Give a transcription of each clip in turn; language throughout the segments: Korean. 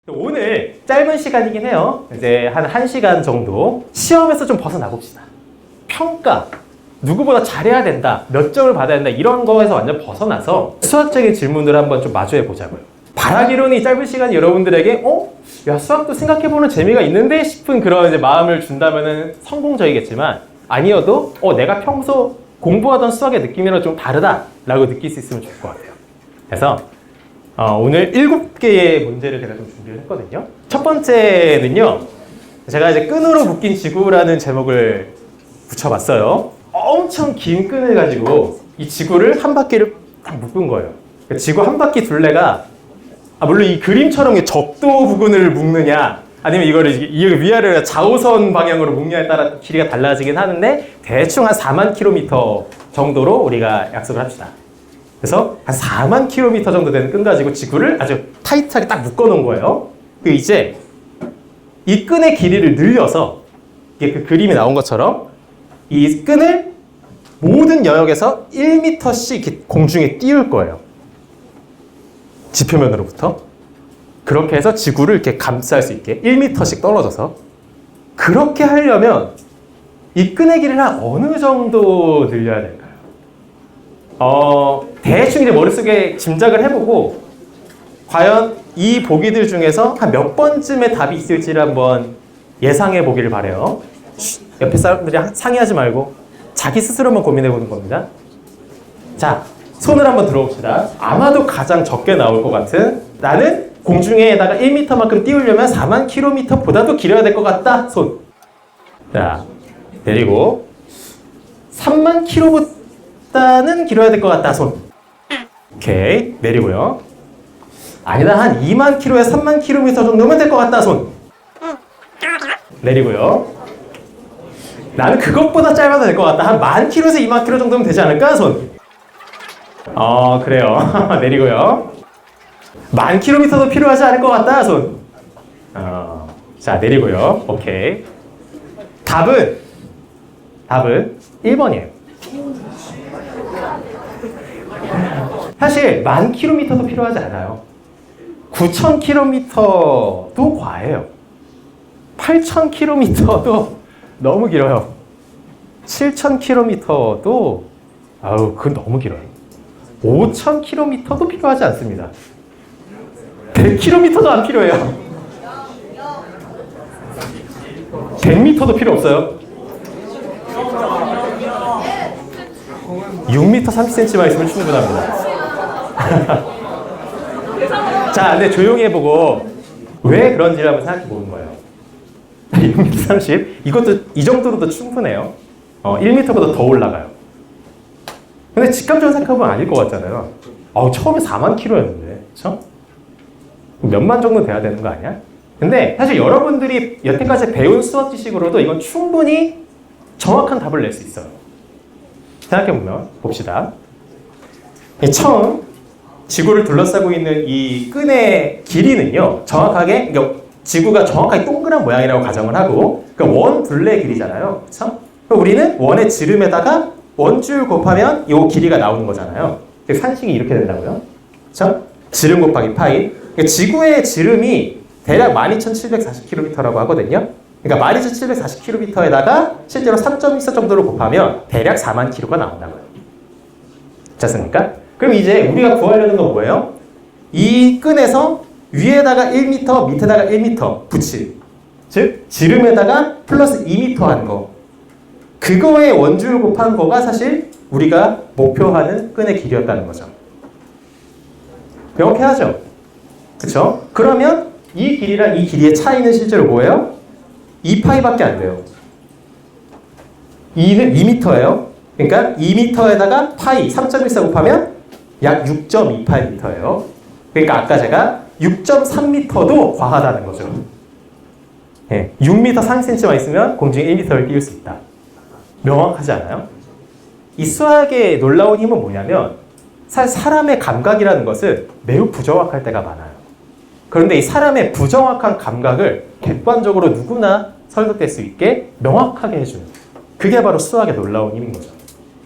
오늘 짧은 시간이긴 해요. 이제 한 1시간 정도 시험에서 좀 벗어나 봅시다. 평가, 누구보다 잘해야 된다, 몇 점을 받아야 된다, 이런 거에서 완전 벗어나서 수학적인 질문들을 한번 좀 마주해 보자고요. 바라기로는 이 짧은 시간이 여러분들에게 야, 수학도 생각해보는 재미가 있는데 싶은 그런 이제 마음을 준다면은 성공적이겠지만, 아니어도 내가 평소 공부하던 수학의 느낌이랑 좀 다르다라고 느낄 수 있으면 좋을 것 같아요. 그래서 오늘 7개의 문제를 제가 좀 준비를 했거든요. 첫 번째는요, 제가 이제 끈으로 묶인 지구라는 제목을 붙여봤어요. 엄청 긴 끈을 가지고 이 지구를 한 바퀴를 딱 묶은 거예요. 그러니까 지구 한 바퀴 둘레가, 물론 이 그림처럼 적도 부근을 묶느냐, 아니면 이거를 위아래로 좌우선 방향으로 묶느냐에 따라 길이가 달라지긴 하는데, 대충 한 4만 킬로미터 정도로 우리가 약속을 합시다. 그래서 한 4만 킬로미터 정도 되는 끈 가지고 지구를 아주 타이트하게 딱 묶어 놓은 거예요. 그리고 이제 이 끈의 길이를 늘려서, 이게 그 그림이 나온 것처럼 이 끈을 모든 영역에서 1m씩 공중에 띄울 거예요. 지표면으로부터. 그렇게 해서 지구를 이렇게 감쌀 수 있게 1m씩 떨어져서. 그렇게 하려면 이 끈의 길이를 한 어느 정도 늘려야 될까요? 대충 이제 머릿속에 짐작을 해보고, 과연 이 보기들 중에서 한 몇 번쯤의 답이 있을지를 한번 예상해 보기를 바래요. 옆에 사람들이 상의하지 말고 자기 스스로만 고민해 보는 겁니다. 자, 손을 한번 들어봅시다. 아마도 가장 적게 나올 것 같은, 나는 공중에다가 1m만큼 띄우려면 4만 킬로미터보다도 길어야 될 것 같다. 손. 자, 내리고 3만 킬로보다는 길어야 될 것 같다. 손. 오케이, 내리고요. 아니다, 한 2만 킬로에서 3만 킬로미터 정도면 될 것 같다. 손. 내리고요. 나는 그것보다 짧아도 될 것 같다. 한 1만 킬로에서 2만 킬로 정도면 되지 않을까? 손. 그래요. 내리고요. 1만 킬로미터도 필요하지 않을 것 같다. 손. 자, 내리고요. 오케이. 답은 1번이에요. 사실 1만 킬로미터도 필요하지 않아요. 9천 킬로미터도 과해요. 8천 킬로미터도 너무 길어요. 7천 킬로미터도 그건 너무 길어요. 5천 킬로미터도 필요하지 않습니다. 100 킬로미터도 안 필요해요. 100m도 필요 없어요. 6m 30cm만 있으면 충분합니다. 자, 근데 조용히 해보고 왜 그런지를 한번 생각해 보는 거예요. 6m 30? 이것도 이 정도로도 충분해요. 1m보다 더 올라가요. 근데 직감적으로 생각해보면 아닐 것 같잖아요. 처음에 4만 킬로였는데, 그쵸? 몇만 정도 돼야 되는 거 아니야? 근데 사실 여러분들이 여태까지 배운 수학 지식으로도 이건 충분히 정확한 답을 낼 수 있어요. 생각해보면, 봅시다. 처음 지구를 둘러싸고 있는 이 끈의 길이는요, 정확하게, 지구가 정확하게 동그란 모양이라고 가정을 하고, 그러니까 원 둘레 길이잖아요. 그쵸? 우리는 원의 지름에다가 원줄 곱하면 이 길이가 나오는 거잖아요. 산식이 이렇게 된다고요. 그쵸? 지름 곱하기 파이. 그러니까 지구의 지름이 대략 12,740km라고 하거든요. 그러니까 12,740km에다가 실제로 3.14 정도로 곱하면 대략 4만 km가 나온다고요. 됐습니까? 그럼 이제 우리가 구하려는 건 뭐예요? 이 끈에서 위에다가 1m, 밑에다가 1m 붙일, 즉 지름에다가 플러스 2m 한 거, 그거의 원줄 곱한 거가 사실 우리가 목표하는 끈의 길이였다는 거죠. 명확해하죠? 그쵸? 그러면 이 길이랑 이 길이의 차이는 실제로 뭐예요? 2파이밖에 안 돼요. 2는 2m예요. 그러니까 2m에다가 파이 3.14 곱하면 약 6.28m예요. 그러니까 아까 제가 6.3m도 과하다는 거죠. 6m 30cm만 있으면 공중에 1m를 띄울 수 있다. 명확하지 않아요? 이 수학의 놀라운 힘은 뭐냐면, 사실 사람의 감각이라는 것은 매우 부정확할 때가 많아요. 그런데 이 사람의 부정확한 감각을 객관적으로 누구나 설득될 수 있게 명확하게 해주는, 그게 바로 수학의 놀라운 힘인 거죠.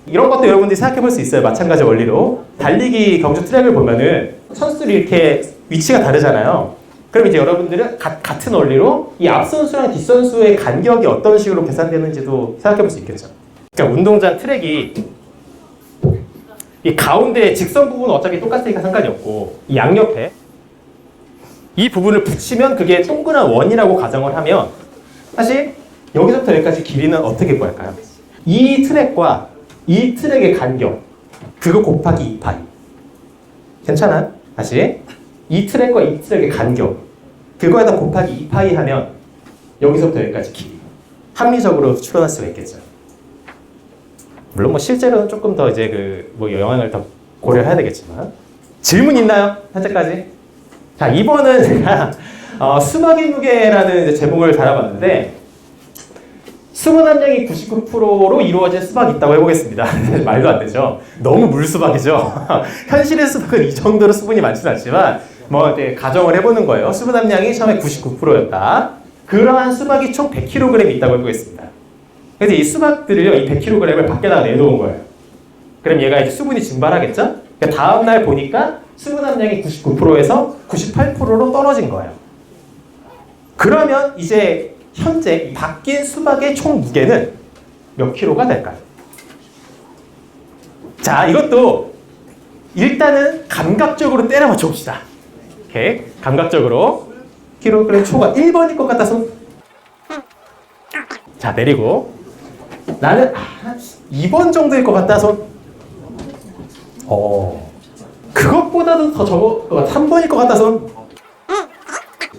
이런 것도 여러분들이 생각해 볼 수 있어요. 마찬가지 원리로. 달리기 경주 트랙을 보면은 선수들이 이렇게 위치가 다르잖아요. 그럼 이제 여러분들은 같은 원리로 이 앞선수랑 뒷선수의 간격이 어떤 식으로 계산되는지도 생각해 볼 수 있겠죠. 그러니까 운동장 트랙이 이 가운데 직선 부분은 어차피 똑같으니까 상관이 없고 이 양옆에 이 부분을 붙이면 그게 동그란 원이라고 가정을 하면 사실 여기서부터 여기까지 길이는 어떻게 구할까요? 이 트랙과 이 트랙의 간격 그거 곱하기 2파이 괜찮아? 다시 이 트랙과 이 트랙의 간격 그거에다 곱하기 2파이 하면 여기서부터 여기까지 길이 합리적으로 추론할 수가 있겠죠. 물론 뭐 실제로는 조금 더 이제 그 뭐 영향을 더 고려해야 되겠지만 질문 있나요? 현재까지? 자 2번은 제가 수박의 무게라는 이제 제목을 달아봤는데 수분 함량이 99%로 이루어진 수박이 있다고 해보겠습니다. 말도 안 되죠. 너무 물수박이죠. 현실의 수박은 이 정도로 수분이 많지는 않지만 뭐 이제 가정을 해보는 거예요. 수분 함량이 처음에 99%였다. 그러한 수박이 총 100kg 있다고 해보겠습니다. 그래서 이 수박들을요, 이 100kg을 밖에다가 내놓은 거예요. 그럼 얘가 이제 수분이 증발하겠죠? 그러니까 다음날 보니까 수분 함량이 99%에서 98%로 떨어진 거예요. 그러면 이제 현재 바뀐 수박의 총 무게는 몇 킬로가 될까요? 자, 이것도 일단은 감각적으로 때려 맞춰 봅시다. 오케이. 감각적으로 킬로그램 초가 1번일 것 같아서 자, 내리고 나는 2번 정도일 것 같아서 그것보다도 더 적어 3번일 것 같아서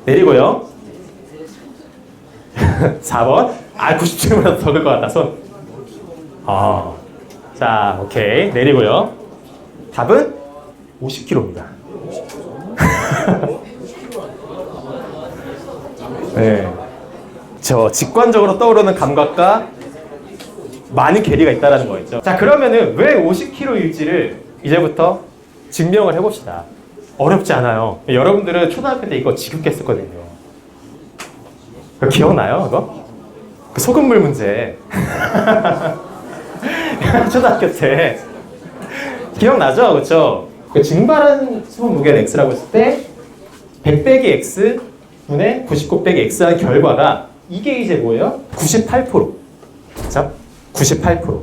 내리고요. 4번 97보다 더 적을 것 같아서 자, 오케이. 내리고요. 답은 50kg입니다. 네. 저 직관적으로 떠오르는 감각과 많은 괴리가 있다는 거겠죠. 자, 그러면은 왜 50kg일지를 이제부터 증명을 해봅시다. 어렵지 않아요. 여러분들은 초등학교 때 이거 지급했었거든요. 기억나요, 그거? 그 소금물 문제. 초등학교 때 기억나죠, 그렇죠? 그 증발한 수분 무게는 x라고 했을 때 100 빼기 x 분의 99 빼기 x한 결과가 이게 이제 뭐예요? 98%. 그렇죠? 98%.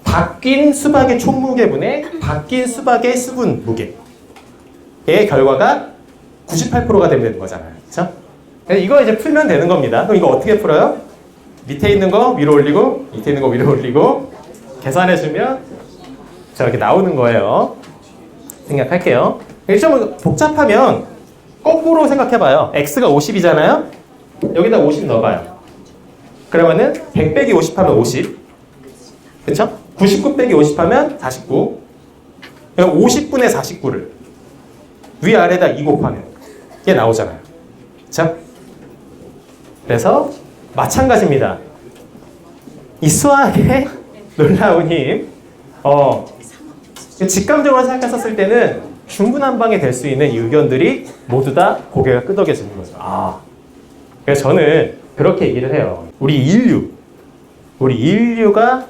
바뀐 수박의 총 무게분의 바뀐 수박의 수분 무게의 결과가 98%가 되는 거잖아요. 그렇죠? 이거 이제 풀면 되는 겁니다. 그럼 이거 어떻게 풀어요? 밑에 있는 거 위로 올리고 밑에 있는 거 위로 올리고 계산해주면 저렇게 나오는 거예요. 생각할게요. 좀 복잡하면 거꾸로 생각해봐요. x가 50이잖아요. 여기다 50 넣어봐요. 그러면은 100 빼기 50 하면 50. 그쵸? 99 빼기 50 하면 49. 50분의 49를 위아래다 2 곱하면 이게 나오잖아요. 그쵸? 그래서 마찬가지입니다. 이 수학의 놀라운 힘, 직감적으로 생각했었을 때는 중구난방이 될 수 있는 이 의견들이 모두 다 고개가 끄덕여지는 거죠. 그래서 저는 그렇게 얘기를 해요. 우리 인류가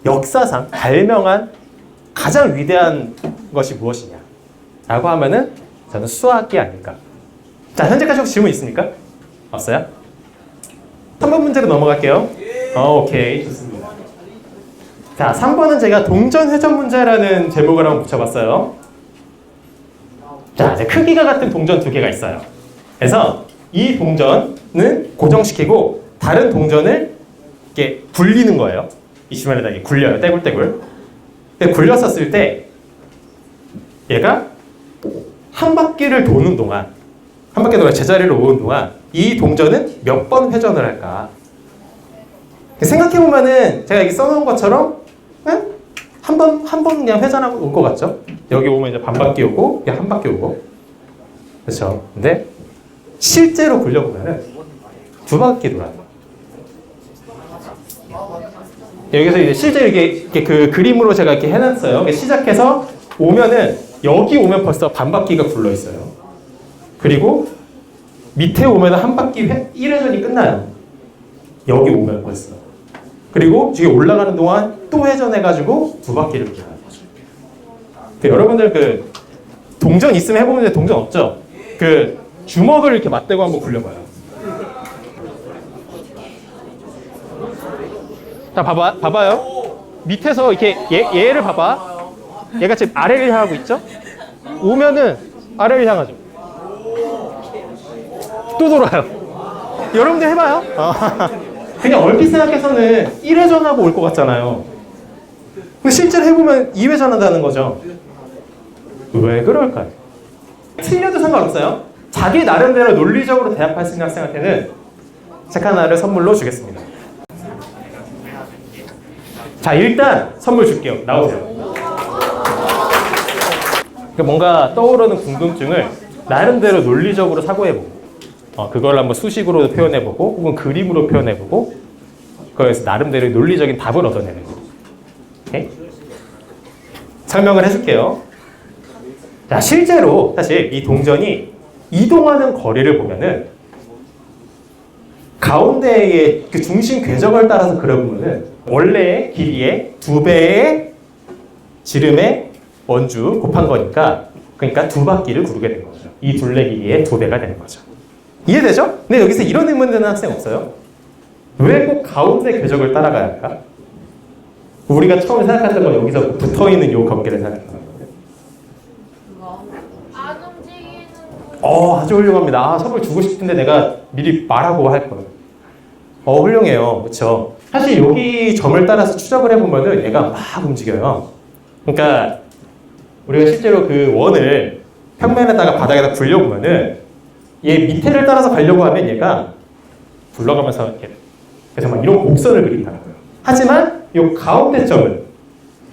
역사상 발명한 가장 위대한 것이 무엇이냐 라고 하면은 저는 수학이 아닐까. 자, 현재까지 혹시 질문 있습니까? 없어요? 3번 문제로 넘어갈게요. 오케이, 좋습니다. 자, 3번은 제가 동전 회전 문제라는 제목을 한번 붙여봤어요. 자, 이제 크기가 같은 동전 두 개가 있어요. 그래서 이 동전은 고정시키고 다른 동전을 이렇게 굴리는 거예요. 이 주변에다 이렇게 굴려요. 떼굴떼굴. 근데 굴렸었을 때 얘가 한 바퀴를 도는 동안 제자리로 오는 동안 이 동전은 몇 번 회전을 할까? 생각해보면은 제가 여기 써놓은 것처럼 한 번 그냥 회전하고 올 것 같죠? 여기 오면 이제 반 바퀴 오고 그냥 한 바퀴 오고 그렇죠? 근데 실제로 굴려보면은 두 바퀴 돌아요. 여기서 이제 실제 이렇게 그 그림으로 제가 이렇게 해놨어요. 시작해서 오면은 여기 오면 벌써 반 바퀴가 굴러 있어요. 그리고 밑에 오면 한 바퀴 1회전이 끝나요. 여기 오면 벌써. 그리고 뒤에 올라가는 동안 또 회전해가지고 두 바퀴를 돌아요. 여러분들 그 동전 있으면 해보는데 동전 없죠? 그 주먹을 이렇게 맞대고 한번 굴려봐요. 자, 봐봐요. 밑에서 이렇게 얘를 봐봐. 얘가 지금 아래를 향하고 있죠? 오면은 아래를 향하죠. 또 돌아요. 여러분들 해봐요. 그냥 얼핏 생각해서는 1회전하고 올 것 같잖아요. 근데 실제로 해보면 2회전 한다는 거죠. 왜 그럴까요? 틀려도 상관없어요. 자기 나름대로 논리적으로 대답할 수 있는 학생한테는 책 하나를 선물로 주겠습니다. 자, 일단 선물 줄게요. 나오세요. 그러니까 뭔가 떠오르는 궁금증을 나름대로 논리적으로 사고해보고 그걸 한번 수식으로 표현해보고 혹은 그림으로 표현해보고 그거에서 나름대로 논리적인 답을 얻어내는 거예요. 오케이? 설명을 해줄게요. 자, 실제로 사실 이 동전이 이동하는 거리를 보면은 가운데의 그 중심 궤적을 따라서 그려보면은 원래의 길이의 2배의 지름의 원주 곱한 거니까 그러니까 2바퀴를 구르게 된 거죠. 이 둘레 길이의 2배가 되는 거죠. 이해되죠? 근데 여기서 이런 의문 드는 학생 없어요? 왜 꼭 가운데 궤적을 따라가야 할까? 우리가 처음에 생각했던 건 여기서 붙어있는 요 관계를 생각했던 거예요. 안 움직이는 거. 아주 훌륭합니다. 선물 주고 싶은데 내가 미리 말하고 할 거예요. 훌륭해요. 그렇죠? 사실 여기 점을 따라서 추적을 해보면은 얘가 막 움직여요. 그러니까 우리가 실제로 그 원을 평면에다가 바닥에다 굴려보면은 얘 밑에를 따라서 가려고 하면 얘가 굴러가면서 이렇게 그래서 막 이런 곡선을 그린다는 거예요. 하지만 이 가운데 점은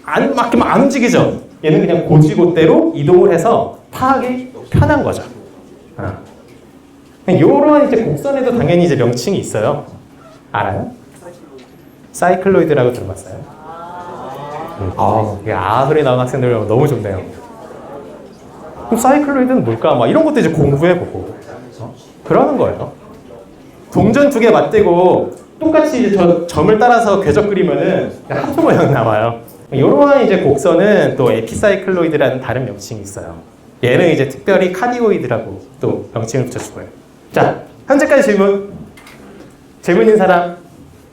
안 움직이죠. 얘는 그냥 고지고대로 이동을 해서 파악이 편한 거죠. 이런 이제 곡선에도 당연히 이제 명칭이 있어요. 알아요? 사이클로이드라고 들어봤어요? 소리 나온 학생들 너무 좋네요. 그럼 사이클로이드는 뭘까? 막 이런 것도 이제 공부해보고 그러는 거예요. 동전 2개 맞대고 똑같이 이제 점을 따라서 궤적 그리면은 하트 모양 나와요. 이러한 이제 곡선은 또 에피사이클로이드라는 다른 명칭이 있어요. 얘는 이제 특별히 카디오이드라고 또 명칭을 붙여주고요. 자, 현재까지 질문 있는 사람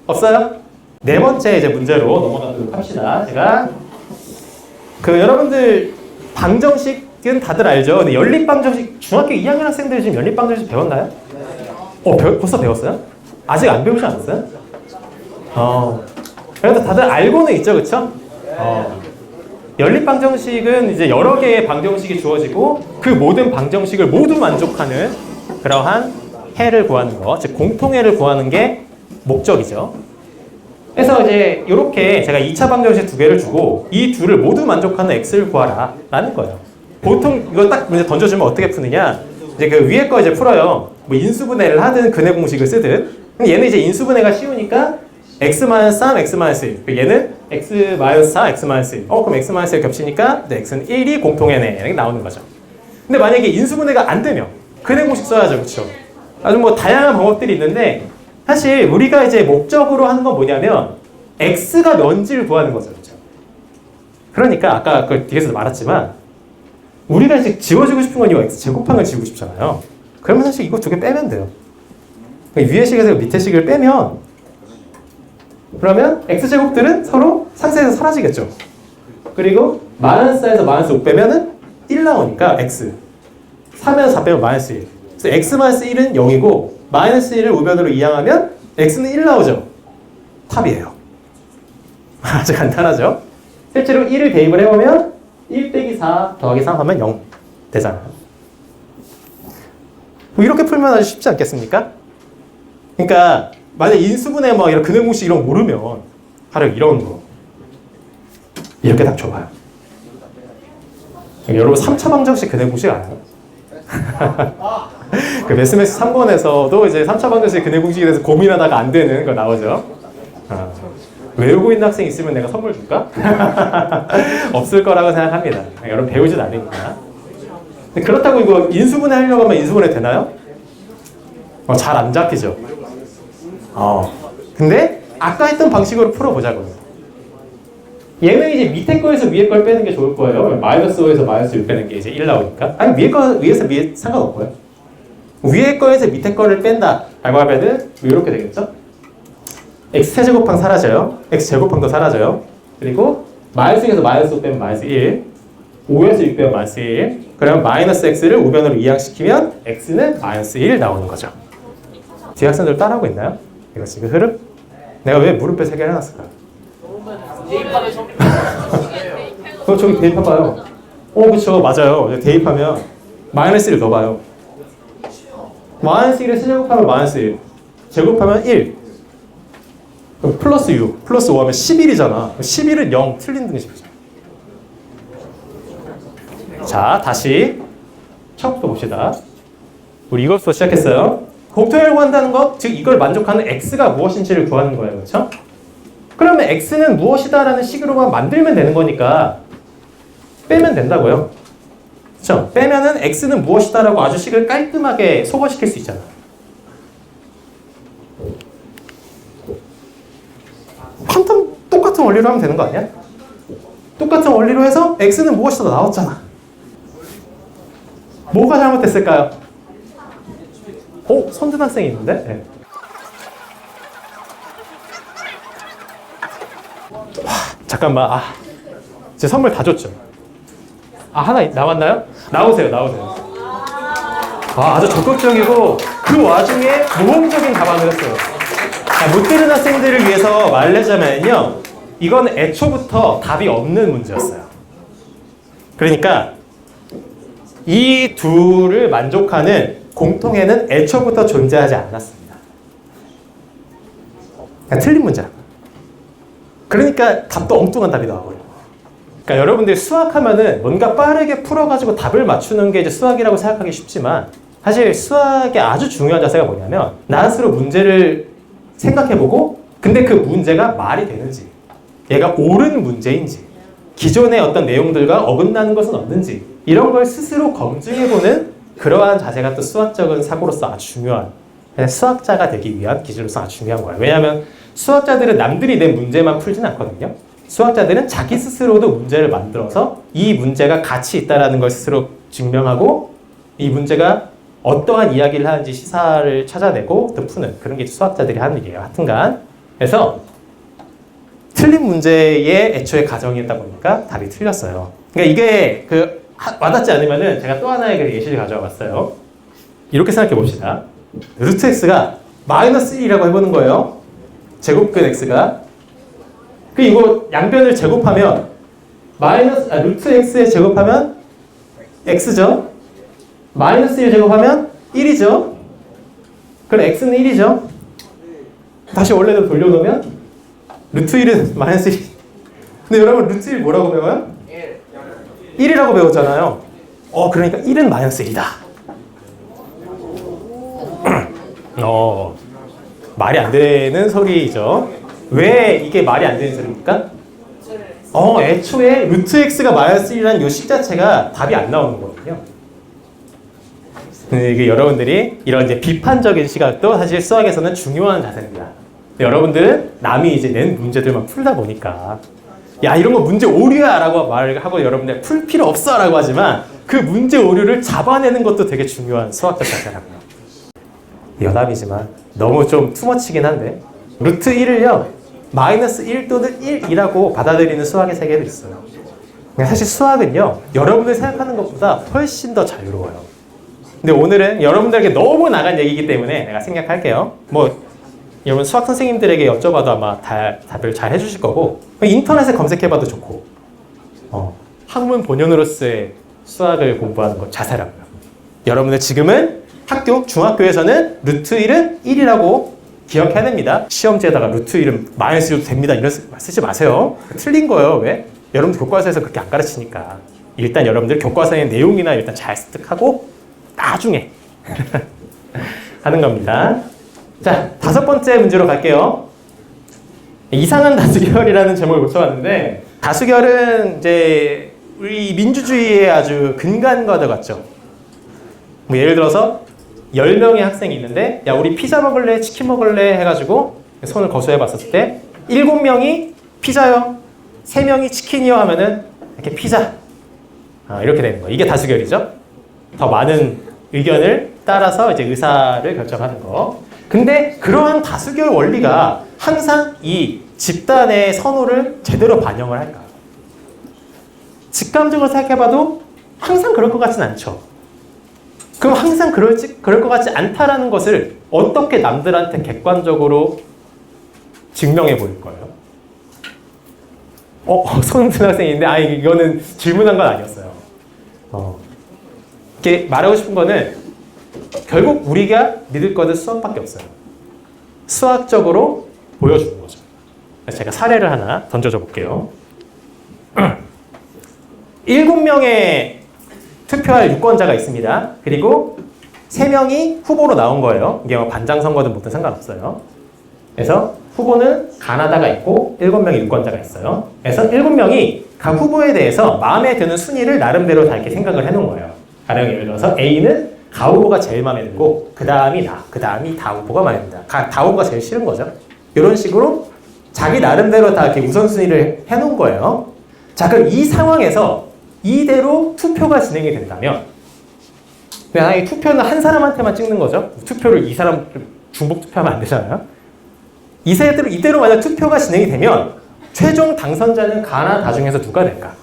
없어요? 네 번째 이제 문제로 넘어가도록 합시다. 제가 여러분들 방정식은 다들 알죠? 근데 연립방정식 중학교 2학년 학생들 지금 연립방정식 배웠나요? 벌써 배웠어요? 아직 안 배우지 않았어요? 그래도 다들 알고는 있죠, 그렇죠? 연립방정식은 이제 여러 개의 방정식이 주어지고 그 모든 방정식을 모두 만족하는 그러한 해를 구하는 거, 즉 공통해를 구하는 게 목적이죠. 그래서 이제 이렇게 제가 2차 방정식 2개를 주고 이 둘을 모두 만족하는 x를 구하라 라는 거예요. 보통 이거 딱 문제 던져주면 어떻게 푸느냐, 이제 그 위에 거 이제 풀어요. 뭐 인수분해를 하든 근해 공식을 쓰든. 얘는 이제 인수분해가 쉬우니까 x-3, x-1. 얘는 x-4, x-1. 그럼 x-1 겹치니까 x는 1이 공통해네. 이렇게 나오는 거죠. 근데 만약에 인수분해가 안 되면 근해 공식 써야죠. 그렇죠? 아주 뭐 다양한 방법들이 있는데 사실 우리가 이제 목적으로 하는 건 뭐냐면 x가 뭔지를 구하는 거죠. 그렇죠? 그러니까 아까 그 뒤에서도 말했지만 우리가 이제 지워주고 싶은 건 이 x 제곱항을 지우고 싶잖아요. 그러면 사실 이거 2개 빼면 돼요. 위의 식에서 밑의 식을 빼면 그러면 x제곱들은 서로 상세에서 사라지겠죠. 그리고 마이너스4에서 마이너스 5 빼면은 1 나오니까 x 3에서 4 빼면 마이너스 1. 그래서 x-1은 0이고 마이너스 1을 우변으로 이항하면 x는 1 나오죠. 탑이에요. 아주 간단하죠. 실제로 1을 대입을 해보면 1 빼기 4 더하기 3 하면 0 되잖아요. 뭐 이렇게 풀면 아주 쉽지 않겠습니까? 그러니까 만약 인수분해 뭐 이런 근해 공식 이런 거 모르면 바로 이런 거 이렇게 딱 줘봐요. 여러분 3차 방정식 근해 공식 알아요? 그 매스매스 3권에서도 이제 3차 방정식 근해 공식에 대해서 고민하다가 안 되는 거 나오죠. 외우고 있는 학생 있으면 내가 선물 줄까? 없을 거라고 생각합니다. 여러분 배우진 않으니까. 그렇다고 이거 인수분해 하려고 하면 인수분해 되나요? 잘 안 잡히죠. 근데 아까 했던 방식으로 풀어보자고요. 얘는 이제 밑에 거에서 위에 걸 빼는 게 좋을 거예요. 마이너스 5에서 마이너스 6 빼는 게 이제 1 나오니까. 아니 위에 거 위에서 위에 상관없고요. 위에 거에서 밑에 거를 뺀다 라고 하면은 이렇게 되겠죠? x제곱항 사라져요. x제곱항도 사라져요. 그리고 마이너스 6에서 마이너스 5 빼면 마이너스 1, 5에서 6 빼면 마이너스 1, 그러면 마이너스 x를 우변으로 이항시키면 x는 마이너스 1 나오는 거죠. 뒤에 학생들 따라하고 있나요? 이거 지금 흐름? 내가 왜 물음표 3개를 해놨을까? 대입하면 좀 그럼 저기 대입해봐요. 그쵸, 맞아요. 대입하면 마이너스 1 넣어봐요. 마이너스 1에 세제곱하면 마이너스 1, 제곱하면 1, 그럼 플러스 6, 플러스 5 하면 11이잖아. 11은 0, 틀린 등식이죠. 자, 다시 처음부터 봅시다. 우리 이것부터 시작했어요. 공통을 구한다는 것, 즉 이걸 만족하는 x가 무엇인지를 구하는 거예요. 그렇죠? 그러면 x는 무엇이다라는 식으로만 만들면 되는 거니까 빼면 된다고요. 그렇죠? 빼면은 x는 무엇이다라고 아주 식을 깔끔하게 소거시킬 수 있잖아. 판단 똑같은 원리로 하면 되는 거 아니야? 똑같은 원리로 해서 x는 무엇이다 나왔잖아. 뭐가 잘못됐을까요? 선든 학생이 있는데? 네. 잠깐만. 제 선물 다 줬죠? 하나 남았나요? 나오세요. 아주 적극적이고 그 와중에 모험적인 답안을 했어요. 못 들은 학생들을 위해서 말하자면요, 이건 애초부터 답이 없는 문제였어요. 그러니까 이 둘을 만족하는 공통에는 애초부터 존재하지 않았습니다. 그냥 틀린 문제야. 그러니까 답도 엉뚱한 답이 나와버려요. 그러니까 여러분들이 수학하면은 뭔가 빠르게 풀어가지고 답을 맞추는 게 이제 수학이라고 생각하기 쉽지만, 사실 수학의 아주 중요한 자세가 뭐냐면 나 스스로 문제를 생각해보고, 근데 그 문제가 말이 되는지, 얘가 옳은 문제인지, 기존의 어떤 내용들과 어긋나는 것은 없는지, 이런 걸 스스로 검증해보는 그러한 자세가 또 수학적인 사고로서 아주 중요한, 수학자가 되기 위한 기준으로서 아주 중요한 거예요. 왜냐하면 수학자들은 남들이 낸 문제만 풀진 않거든요. 수학자들은 자기 스스로도 문제를 만들어서 이 문제가 가치 있다는 걸 스스로 증명하고, 이 문제가 어떠한 이야기를 하는지 시사를 찾아내고 또 푸는 그런 게 수학자들이 하는 일이에요. 하여튼간 그래서 틀린 문제의 애초에 가정이었다 보니까 답이 틀렸어요. 그러니까 이게 와닿지 않으면은 제가 또 하나의 그 예시를 가져와 봤어요. 이렇게 생각해 봅시다. 루트 x가 마이너스 1이라고 해보는 거예요. 제곱근 x가. 이거 양변을 제곱하면 루트 x에 제곱하면 x죠. 마이너스 1 제곱하면 1이죠. 그럼 x는 1이죠. 다시 원래대로 돌려놓으면 루트 1은 마이너스 1. 근데 여러분 루트 1 뭐라고 배워요? 1이라고 배웠잖아요. 그러니까 1은 마이너스 1이다. 말이 안 되는 소리죠. 왜 이게 말이 안 되는 소리입니까? 애초에 루트 x가 마이너스 1이라는 이 식 자체가 답이 안 나오는 거거든요. 이게 여러분들이 이런 이제 비판적인 시각도 사실 수학에서는 중요한 자세입니다. 여러분들은 남이 이제 낸 문제들만 풀다 보니까 야, 이런 거 문제 오류야 라고 말을 하고 여러분들 풀 필요 없어 라고 하지만 그 문제 오류를 잡아내는 것도 되게 중요한 수학적 자세라고요. 여담이지만 너무 좀 투머치긴 한데, 루트 1을요 마이너스 1 또는 1이라고 받아들이는 수학의 세계도 있어요. 사실 수학은요 여러분들이 생각하는 것보다 훨씬 더 자유로워요. 근데 오늘은 여러분들에게 너무 나간 얘기이기 때문에 내가 생략할게요. 여러분 수학 선생님들에게 여쭤봐도 아마 답을 잘 해주실 거고, 인터넷에 검색해봐도 좋고, 학문 본연으로서의 수학을 공부하는 것 자세라고요. 여러분들 지금은 중학교에서는 루트 1은 1이라고 기억해야 됩니다. 시험지에다가 루트 1은 마이너스 1도 됩니다. 이런 쓰지 마세요. 틀린 거예요. 왜? 여러분들 교과서에서 그렇게 안 가르치니까. 일단 여러분들 교과서의 내용이나 일단 잘 습득하고 나중에 하는 겁니다. 자, 5번째 문제로 갈게요. 이상한 다수결이라는 제목을 붙여봤는데, 다수결은 이제 우리 민주주의의 아주 근간과도 같죠. 예를 들어서 10명의 학생이 있는데, 야, 우리 피자 먹을래? 치킨 먹을래? 해가지고 손을 거수해 봤을 때 7명이 피자요, 3명이 치킨이요 하면은 이렇게 피자, 이렇게 되는 거예요. 이게 다수결이죠. 더 많은 의견을 따라서 이제 의사를 결정하는 거. 근데 그러한 다수결 원리가 항상 이 집단의 선호를 제대로 반영을 할까? 직감적으로 생각해봐도 항상 그럴 것 같진 않죠. 그럼 항상 그럴 것 같지 않다라는 것을 어떻게 남들한테 객관적으로 증명해 보일 거예요? 손흥민 학생인데, 이거는 질문한 건 아니었어요. 이렇게 말하고 싶은 거는 결국 우리가 믿을 것은 수학밖에 없어요. 수학적으로 보여주는 거죠. 그래서 제가 사례를 하나 던져줘 볼게요. 7명의 투표할 유권자가 있습니다. 그리고 3명이 후보로 나온 거예요. 이게 반장 선거든 뭐든 상관없어요. 그래서 후보는 가나다가 있고 7명의 유권자가 있어요. 그래서 7명이 각 후보에 대해서 마음에 드는 순위를 나름대로 다 이렇게 생각을 해놓은 거예요. 가령 예를 들어서 A는 가 후보가 제일 마음에 들고 그 다음이 나, 그 다음이 다 후보가 마음에 든다. 다 후보가 제일 싫은 거죠. 이런 식으로 자기 나름대로 다 이렇게 우선순위를 해놓은 거예요. 자, 그럼 이 상황에서 이대로 투표가 진행이 된다면, 이 투표는 한 사람한테만 찍는 거죠. 투표를 이 사람 중복 투표하면 안 되잖아요. 이대로 만약 투표가 진행이 되면 최종 당선자는 가나 다 중에서 누가 될까?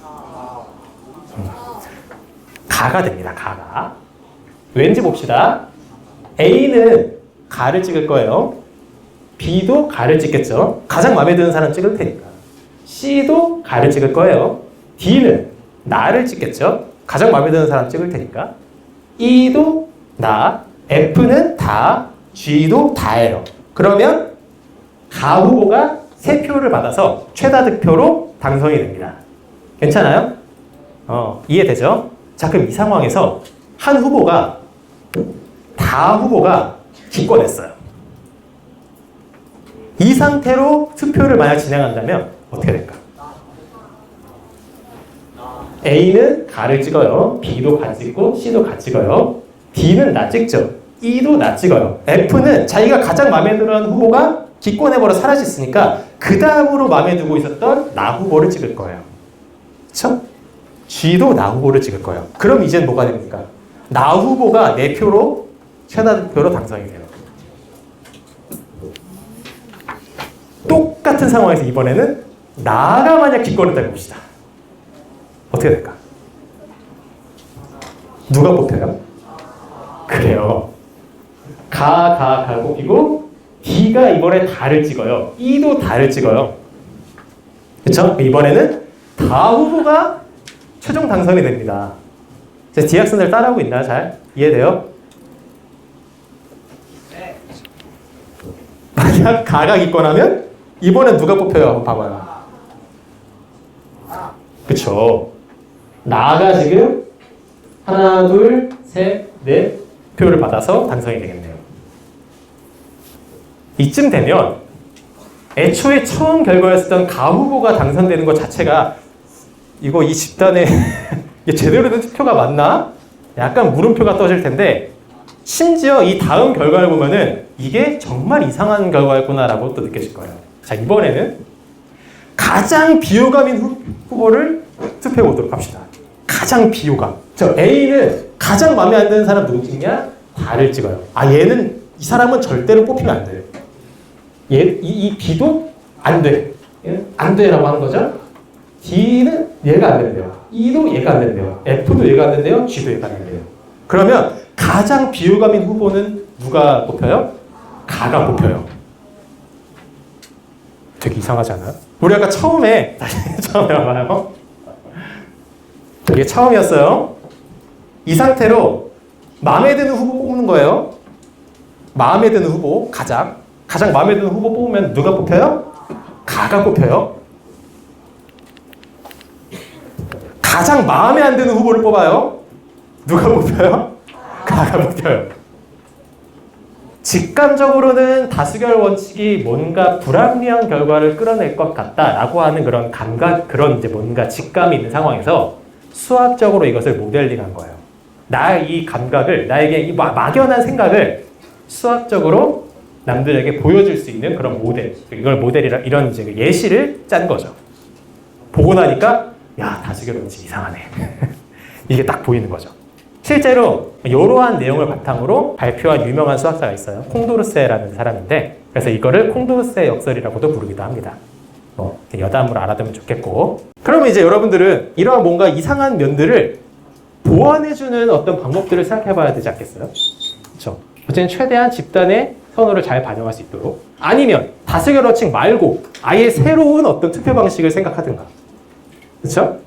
가가 됩니다. 가가. 왠지 봅시다. A는 가를 찍을 거예요. B도 가를 찍겠죠. 가장 마음에 드는 사람 찍을 테니까. C도 가를 찍을 거예요. D는 나를 찍겠죠. 가장 마음에 드는 사람 찍을 테니까. E도 나, F는 다, G도 다예요. 그러면 가 후보가 3표를 받아서 최다 득표로 당선이 됩니다. 괜찮아요? 이해되죠? 자, 그럼 이 상황에서 한 후보가 다 후보가 기권했어요. 이 상태로 투표를 만약 진행한다면 어떻게 될까? A는 가를 찍어요. B도 가 찍고 C도 가 찍어요. D는 나 찍죠. E도 나 찍어요. F는 자기가 가장 마음에 들어하는 후보가 기권해버려 사라졌으니까 그 다음으로 마음에 두고 있었던 나 후보를 찍을 거예요. 그쵸? G도 나 후보를 찍을 거예요. 그럼 이젠 뭐가 됩니까? 나 후보가 4표로 최다 득표로 당선이 돼요. 똑같은 상황에서 이번에는 나가 만약 기권했다고 봅시다. 어떻게 될까? 누가 뽑혀요? 그래요. 가 뽑히고 D가 이번에 다를 찍어요. E도 다를 찍어요. 그쵸? 이번에는 다 후보가 최종 당선이 됩니다. 제 D학생들 따라하고 있나요? 잘? 이해돼요? 네. 만약 가가 기권하면 이번엔 누가 뽑혀요? 한번 봐봐요. 그쵸? 나가 지금 하나, 둘, 셋, 넷 표를 받아서 당선이 되겠네요. 이쯤 되면 애초에 처음 결과였었던 가 후보가 당선되는 것 자체가 이거 이 집단에 제대로 된 투표가 맞나? 약간 물음표가 떠질 텐데 심지어 이 다음 결과를 보면은 이게 정말 이상한 결과였구나라고 또 느껴질 거예요. 자, 이번에는 가장 비호감 있는 후보를 투표해 보도록 합시다. 가장 비호감. 저 A는 가장 마음에 안 드는 사람 누구 찍냐? 다를 찍어요. 얘는 이 사람은 절대로 뽑히면 안 돼요. 이 B도 안 돼. 안 돼라고 하는 거죠. D는 얘가 안 된대요. E도 얘가 안 된대요. F도 얘가 안 된대요. G도 얘가 안 된대요. 그러면 가장 비호감인 후보는 누가 뽑혀요? 가가 뽑혀요. 되게 이상하지 않아요? 우리 아까 처음에 봐봐요. 이게 처음이었어요. 이 상태로 마음에 드는 후보 뽑는 거예요. 마음에 드는 후보, 가장 마음에 드는 후보 뽑으면 누가 뽑혀요? 가가 뽑혀요. 가장 마음에 안 드는 후보를 뽑아요. 누가 뽑혀요? 가가 뽑혀요. 직감적으로는 다수결 원칙이 뭔가 불합리한 결과를 끌어낼 것 같다라고 하는 그런 감각, 그런 이제 뭔가 직감이 있는 상황에서 수학적으로 이것을 모델링한 거예요. 나의 이 감각을, 나에게 이 막연한 생각을 수학적으로 남들에게 보여줄 수 있는 그런 모델, 이걸 모델이라 이런 이제 예시를 짠 거죠. 보고 나니까 야, 다수결 원칙 이상하네. 이게 딱 보이는 거죠. 실제로 이러한 내용을 바탕으로 발표한 유명한 수학자가 있어요. 콩도르세라는 사람인데 그래서 이거를 콩도르세 역설이라고도 부르기도 합니다. 여담으로 알아두면 좋겠고 그러면 이제 여러분들은 이러한 뭔가 이상한 면들을 보완해주는 어떤 방법들을 생각해봐야 되지 않겠어요? 그렇죠. 어쨌든 최대한 집단의 선호를 잘 반영할 수 있도록 아니면 다수결 원칙 말고 아예 새로운 어떤 투표 방식을 생각하든가 그렇죠?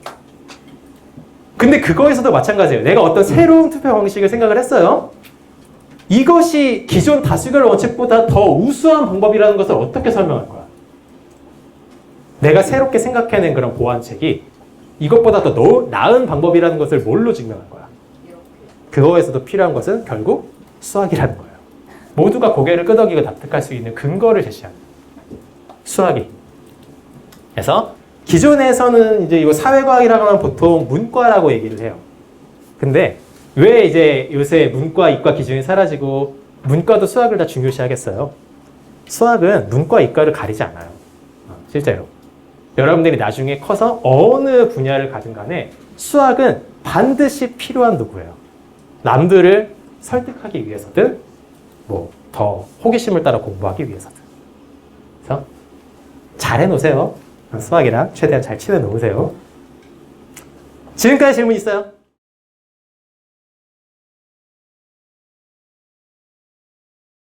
근데 그거에서도 마찬가지예요. 내가 어떤 새로운 투표 방식을 생각을 했어요. 이것이 기존 다수결 원칙보다 더 우수한 방법이라는 것을 어떻게 설명할 거야? 내가 새롭게 생각해낸 그런 보완책이 이것보다 더 나은 방법이라는 것을 뭘로 증명할 거야? 그거에서도 필요한 것은 결국 수학이라는 거예요. 모두가 고개를 끄덕이고 납득할 수 있는 근거를 제시하는 수학이. 그래서 기존에서는 이제 이거 사회과학이라고 하면 보통 문과라고 얘기를 해요. 근데 왜 이제 요새 문과, 이과 기준이 사라지고 문과도 수학을 다 중요시하겠어요? 수학은 문과, 이과를 가리지 않아요. 실제로. 여러분들이 나중에 커서 어느 분야를 가든 간에 수학은 반드시 필요한 도구예요. 남들을 설득하기 위해서든 더 호기심을 따라 공부하기 위해서든. 그래서 잘 해놓으세요. 수학이랑 최대한 잘 친해 놓으세요. 지금까지 질문 있어요?